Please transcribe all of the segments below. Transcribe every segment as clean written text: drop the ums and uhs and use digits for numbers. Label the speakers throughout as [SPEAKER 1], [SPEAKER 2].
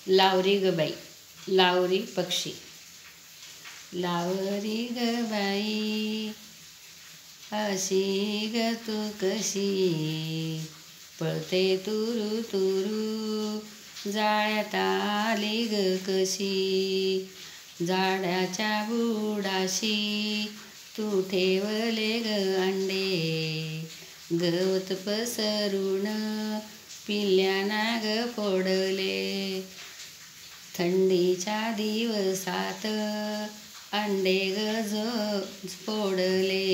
[SPEAKER 1] लावरी ग बाई, लावरी पक्षी. लावरी ग बाई, अशी ग तू कशी, पळते तुरू तुरू, जाळ्यात आली ग कशी. झाडाच्या बुडाशी तू ठेवले ग अंडे, गवत पसरून पिल्ल्यांना ग फोडले. थंडीच्या दिवसात अंडे ग फोडले,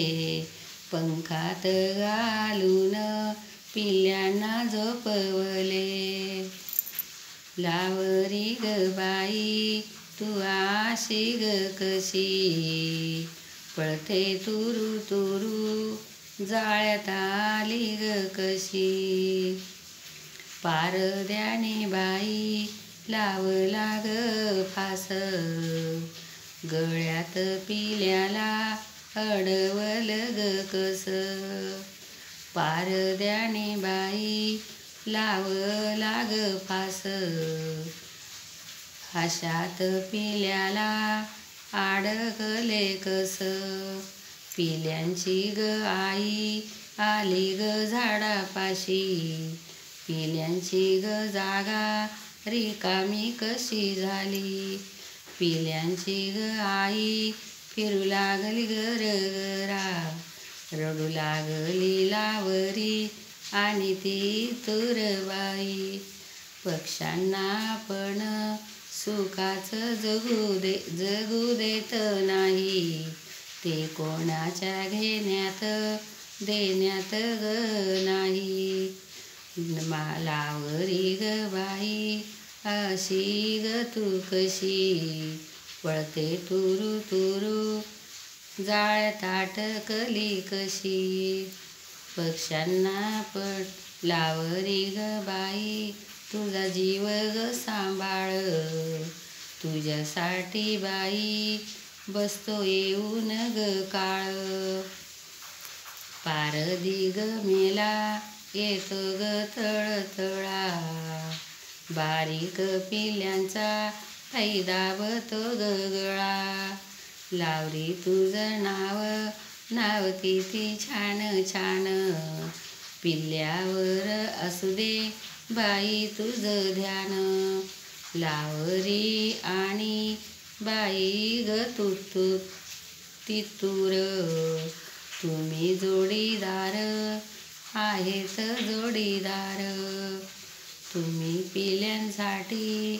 [SPEAKER 1] पंखात घालून पिल्ल्यांना झोपवले. लावरी ग बाई, तू अशी ग कशी, पळते तुरू तुरू, जाळ्यात आली ग कशी. पारध्याने बाई लावला ग फास, गळ्यात पिल्याला अडवलं ग कस. पारध्याने बाई लावला ग फास, हाशात पिल्याला अडकले कस. पिल्यांची ग आई आली ग झाडापाशी, पिल्यांची ग जागा रिकामी कशी झाली. पिल्यांची ग आई फिरू लागली गरगरा, रडू लागली लावरी आणि ती तुरबाई. पक्ष्यांना पण सुखाचं जगू देत नाही, ते कोणाच्या घेण्यात देण्यात ग नाही. लावरी ग बाई, अशी ग तू कशी, पळते तुरू तुरू, जाळ्यात अटकली कशी. पक्ष्यांना पण लावरी ग बाई, तुझा जीव ग सांभाळ, तुझ्यासाठी बाई बसतो येऊन ग काळ. पारधी ग मेला येतो ग थळथळा, बारीक पिल्ल्यांचा आई दाबतो ग गळा. लावरी तुझं नाव किती छान छान, पिल्ल्यावर असू दे बाई तुझं ध्यान. लावरी आणि बाई ग तितूर, तुम्ही जोडीदार आहेत जोडीदार. तुम्ही पिल्ल्यांसाठी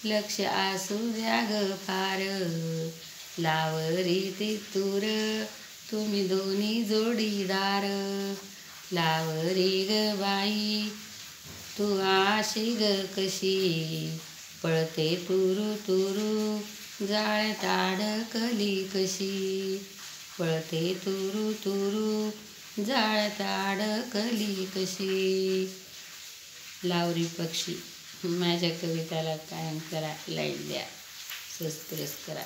[SPEAKER 1] लक्ष असू द्या ग फार. लावरी तितूर, तुम्ही दोन्ही जोडीदार. लावरी ग बाई, तू अशी ग कशी, पळते तुरू तुरू, जाळ्यात अडकली कशी. पळते तुरू तुरू, जाळ्यात अडकली कशी. लावरी पक्षी. माझ्या कविताला कायम करा, लाईक द्या, सबस्क्राईब करा.